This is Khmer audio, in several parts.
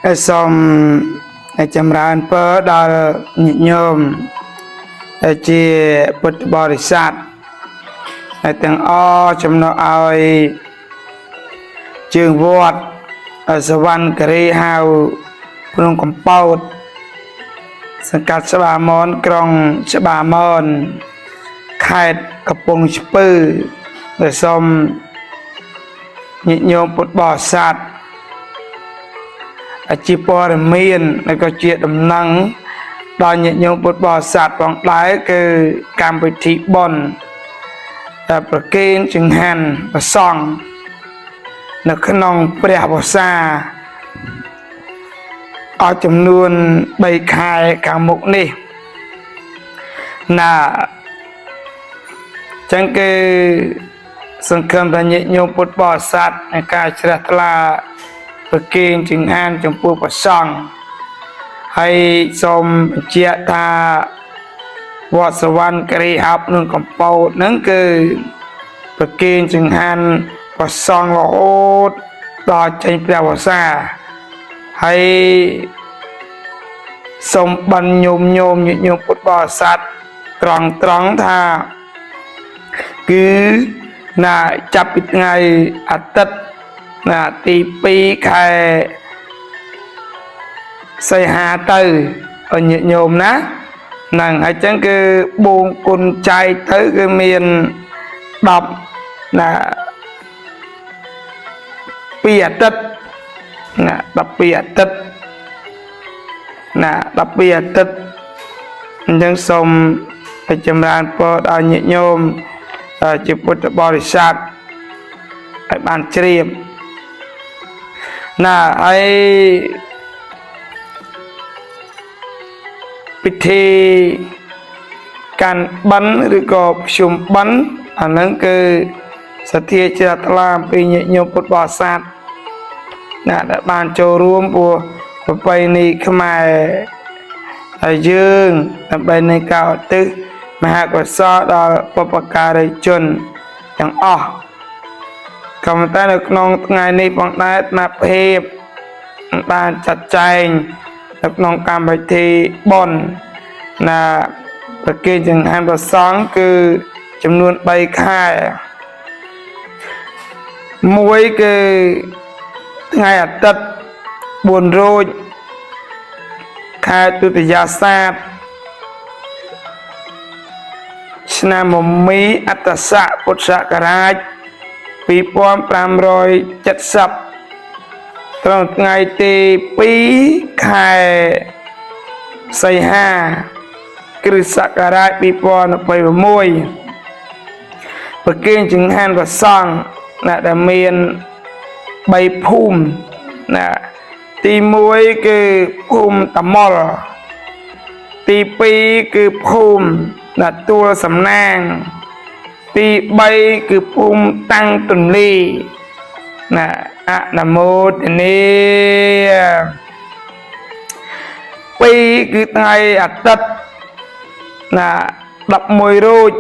សូមចម្រើនពរដល់ញាតិញោមជាពុទ្ធបរិស័ទទាំងអស់ចំណុះឲ្យជើងវត្តសវណ្ណគិរីហៅភ្នំកំពតសង្កាត់ស្វាមនក្រុងស្វាមនខេត្តកំពង់ស្ពឺសូមញាតិញោមពុទ្ធបរិស័ទជាព័ត៌មាននិងក៏ជាដំណឹងដល់ញាតិញោមពុទ្ធបរិស័ទផងដែរគឺកម្មវិធីបុណ្យប្រគេនចង្ហាន់ព្រះសង្ឃនៅក្នុងព្រះវស្សាអស់ចំនួន3ខែខាងមុខនេះណាចឹងគឺសង្ឃឹមថាញាតិញោមពុទ្ធបរិស័ទនៃការជ្រះថ្លាប្រគេនចង្ហាន់ចំពោះព្រះសង្ឃហើយសូមបញ្ជាក់ថាវត្តសវណ្ណគិរីហៅភ្នំកំពតហ្នឹងគឺប្រគេនចង្ហាន់ព្រះសង្ឃរហូតដល់ចេញព្រះវស្សាហើយសូមបានញោមញាតិញោមពុទ្ធបរិស័ទត្រង់ថាគឺណាចាប់ពីថ្ងៃអាទិត្យណាទី2ខែសីហាទៅញាតិញោមណាហ្នឹងហើយចឹងគឺបួងគុណចែកទៅគឺមាន10ណា2អាទិត្យណា12អាទិត្យណា12អាទិត្យអញ្ចឹងសូមចម្រើនពរដល់ញាតិញោមជាពុទ្ធបរិស័ទឲ្យបានជ្រាបណាហើយពិធីកាន់បិណ្ឌឬក៏ប្រជុំបិណ្ឌអាហ្នឹងគឺសទ្ធាជ្រះថ្លាអំពីញាតិញោមពុទ្ធបរិស័ទណាដែលបានចូលរួមព្រោះប្រពៃណីខ្មែរហើយយើងដើម្បីនៃការឧទ្ទិសមហាកុសលដល់បុព្វការីជនទាំងអស់ក៏ប៉ុន្តែនៅក្នុងថ្ងៃនេះផងដែរអាណាភាពបានចាត់ចែងនៅក្នុងកម្មវិធីបុណ្យណាប្រគេនចង្ហាន់ព្រះសង្ឃគឺចំនួន3ខែមួយគឺថ្ងៃអាទិត្យ4រោចខែទុតិយាសាទឆ្នាំមមីអត្តស័កពុទ្ធសករាជ2570ត្រង់ថ្ងៃទី2ខែសីហាគ្រិស្តសករាជ2026ប្រគេនចង្ហាន់ព្រះសង្ឃណាដែលមាន3ភូមិណាទី1គឺភូមិតមល់ទី2គឺភូមិណាទួលសំណាងទី3គឺភូមិតាំងទន្លីណាអនុមោទនា2គឺថ្ងៃអាទិត្យណា11រោច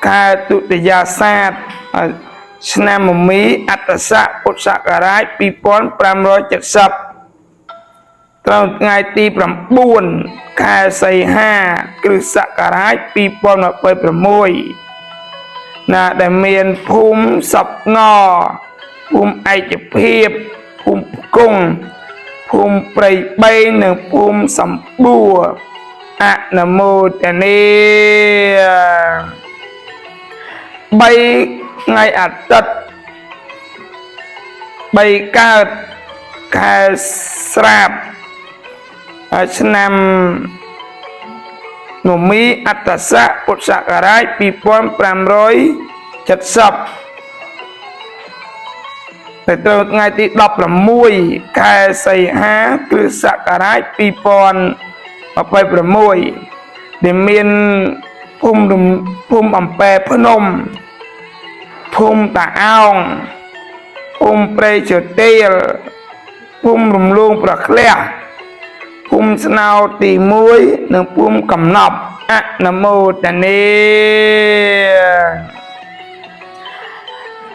ខែទុតិយាសាទឆ្នាំមមីអត្តស័កពុទ្ធសករាជ2570ត្រង់ថ្ងៃទី9ខែសីហាគ្រិស្តសករាជ2026ណាដែលមានភូមិសពងភូមិឯកភាពភូមិផ្គង់ភូមិព្រៃ3និងភូមិសម្បួរអនុមោទនា3ថ្ងៃអាទិត្យ3កើតខែស្រាប់ឆ្នាំមមីអត្តស័កពុទ្ធសករាជ2570ទៅត្រូវថ្ងៃទី16ខែសីហាគ្រិស្តសករាជ2026ដែលមានភូមិអំពែភ្នំភូមិតាអោងភូមិព្រៃជទាលភូមិរំលងប្រក្លះភូមិស្នោទី1និងភូមិកំណប់អនុមោទនា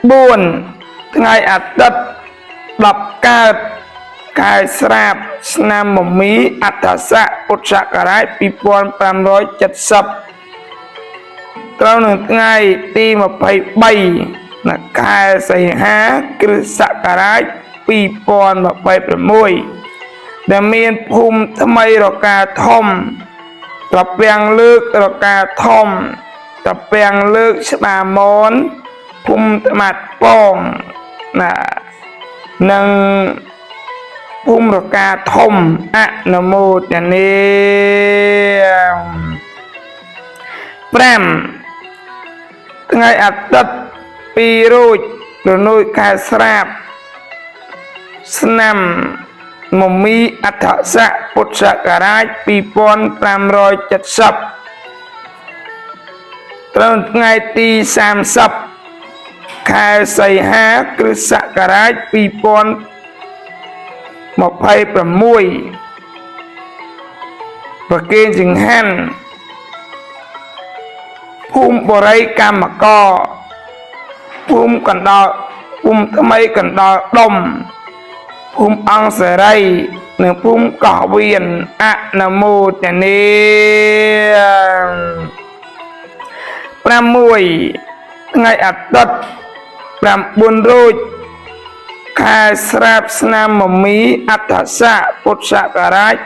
4ថ្ងៃអាទិត្យ10កើត ខែស្រាបឆ្នាំមមីអត្តស័កពុទ្ធសករាជ2570ត្រូវនឹងថ្ងៃទី23ខែសីហាគ្រិស្តសករាជ2026ដែលមានភូមិថ្មីរកាធំត្រពាំងលើករកាធំត្រពាំងលើកស្បាមនភូមិត្មាត់ពងណានិងភូមិរកាធំអនុមោទនា5ថ្ងៃអាទិត្យ2រោចរនោចខែស្រាបឆ្នាំមមីអដ្ឋស័កពុទ្ធសករាជ2570ត្រូវថ្ងៃទី30ខែសីហាគ្រិស្តសករាជ2026ប្រគេនចង្ហាន់ភូមិបរិយកម្មកភូមិកណ្ដោភូមិថ្មីកណ្ដោដុំភូមិអង្គសេរីនិងភូមិកោះវៀនអនុមោទនា6ថ្ងៃអាទិត្យ9រោចខែស្រាប់ឆ្នាំមមីអត្តស័កពុទ្ធសករាជ2570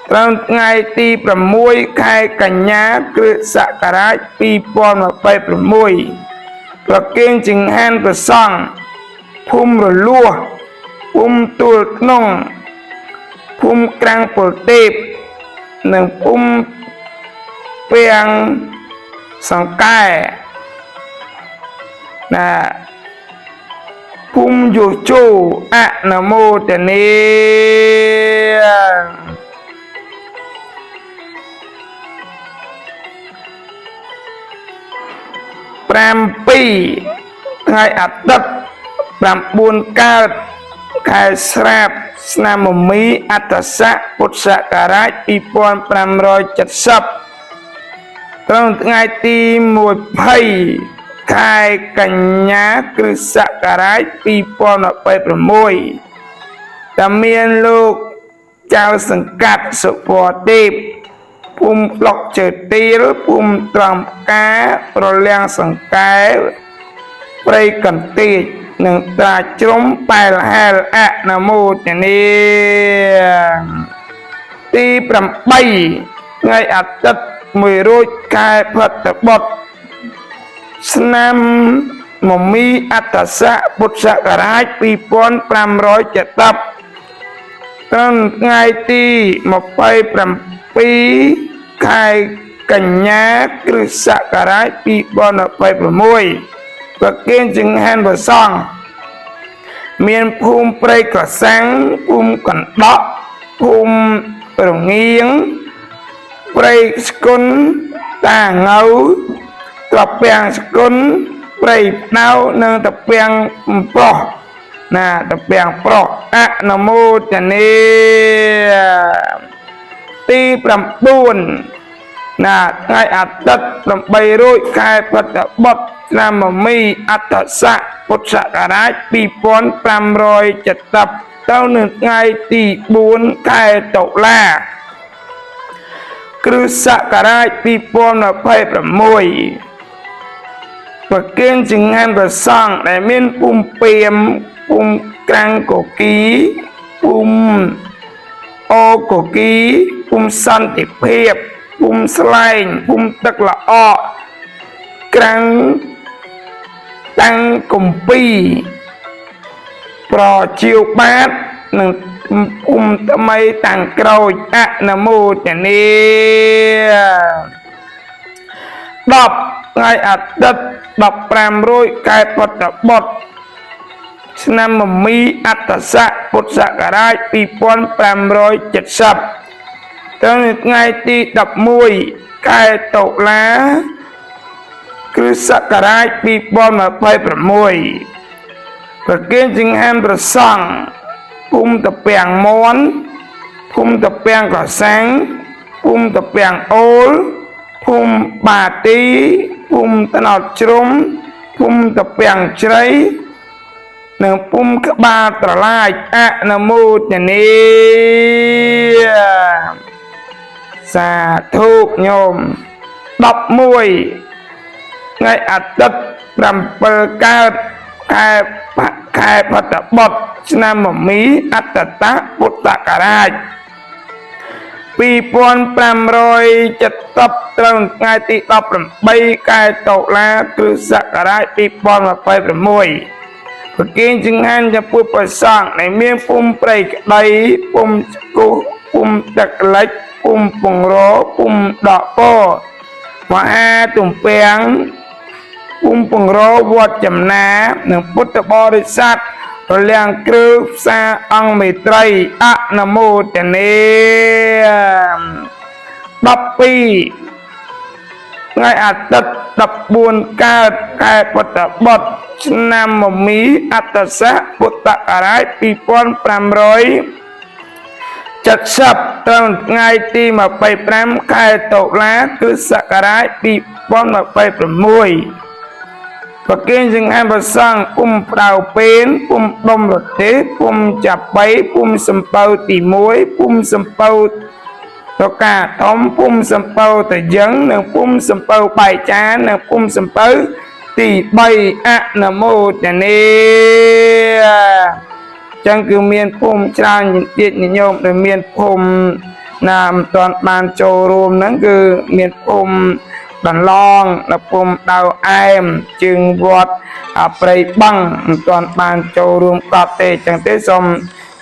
ត្រូវថ្ងៃទី6ខែកញ្ញាគ្រិស្តសករាជ2026ប្រគេនចង្ហាន់ព្រះសង្ឃភូមិរលួសភូមិទួលក្នុងភូមិក្រាំងពលទេពនិងភូមិពាំងសង្កែណាភូមិយោជូអនុមោទនា7ថ្ងៃអាទិត្យ9កើតខែស្រាបឆ្នាំមមីអត្តស័កពុទ្ធសករាជ2570ត្រូវថ្ងៃទី20ខែកញ្ញាគ្រិស្តសករាជ2026ដែលមានលោកចៅសង្កាត់សុពណ៌ទេពភូមិប្លុកជើទីលភូមិត្រំផ្ការប្រលាំងសង្កែព្រៃកន្ទេចនិងត្រាជ្រុំបែលហែលអនុមោទនាទី8ថ្ងៃអាទិត្យ1រោចខែភទ្របទឆ្នាំមមីអត្តស័កពុទ្ធសករាជ2570ត្រូវថ្ងៃទី27ខែកញ្ញាគ្រិស្តសករាជ2026ប្រគេនចង្ហាន់ព្រះសង្ឃមានភូមិព្រៃក្រសាំងភូមិកណ្ដោះភូមិរងៀងព្រៃស្គុនតាងៅត្រពាំងស្គុនព្រៃផ្ដៅនិងត្រពាំងប្រុសណាត្រពាំងប្រុសអនុមោទនាទី9ណាថ្ងៃអាទិត្យ8រោចខែភទ្របទឆ្នាំមមីអត្តស័កពុទ្ធសករាជ2570ទៅនឹងថ្ងៃទី4ខែតុលាគ្រិស្តសករាជ2026ប្រគេនចង្ហាន់ព្រះសង្ឃដែលមានភូមិពីមភូមិក្រាំងកគីភូមិអូកគីភូមិសន្តិភាពភូមិស្លែងភូមិទឹកល្អកក្រាំងតាំងកំពីប្រជាវបាតនិងភូមិថ្មីតាំងក្រូចអនុមោទនា10ថ្ងៃអាទិត្យ15រោចខែភទ្របទឆ្នាំមមីអត្តស័កពុទ្ធសករាជ2570ត្រូវនៅថ្ងៃទី11ខែតុលាគ្រិស្តសករាជ2026ប្រគេនចង្ហាន់ព្រះសង្ឃភូមិត្រពាំងមនភូមិត្រពាំងក្រសាំងភូមិត្រពាំងអូលភូមិបាទីភូមិត្នោតជ្រុំភូមិត្រពាំងជ្រៃភ នឹងពុំក្បាលត្រឡាចអនុមោទនាសាធុញោម11ថ្ងៃអាទិត្យ7កើតខែបតបុត្រឆ្នាំមមីអត្តតពុទ្ធសករាជ2570ត្រឹមថ្ងៃទី18ខែតុលាគ្រិស្តសករាជ2026ប្រគិនចង្ហាន់ចំពោះព្រះសង្ឃដែលមានពុំព្រៃក្តីពុំឆ្កុះពុំទឹកលិចពុំពងរពុំដកពោមហាទំពាំងពុំពងរវត្តចំណានិងពុទ្ធបរិស័ទរលាំងគ្រឿផ្សារអង្គមេត្រីអនុមោទនា12ថ្ងៃអាទិត្យ14កើតខែបតបុត្រឆ្នាំមមីអត្តស័កពុទ្ធសករាជ2570ត្រឹមថ្ងៃទី25ខែតុលាគ្រិស្តសករាជ2026ប្រគិនចង្ហាន់ព្រះសង្ឃពុំផ្ដៅពេលពុំដុំរទេះពុំចាប់បីពុំសំពៅទី1ពុំសំពៅតកាធំពុំសំពៅតយឹងនិងពុំសំពៅបាយចាននិងពុំសំពៅទី3អនុមោទនាចឹងគឺមានភូមិច្រើនទៀតញោមដែលមានភូមិណាមិនទាន់បានចូលរួមហ្នឹងគឺមានភូមិដន្លងនៅភូមិដៅអែមជើងវត្តព្រៃបឹងមិនទាន់បានចូលរួមកត់ទេចឹងទេសូម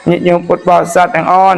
ញាតិញោមពុទ្ធបរិស័ទទាំងអស់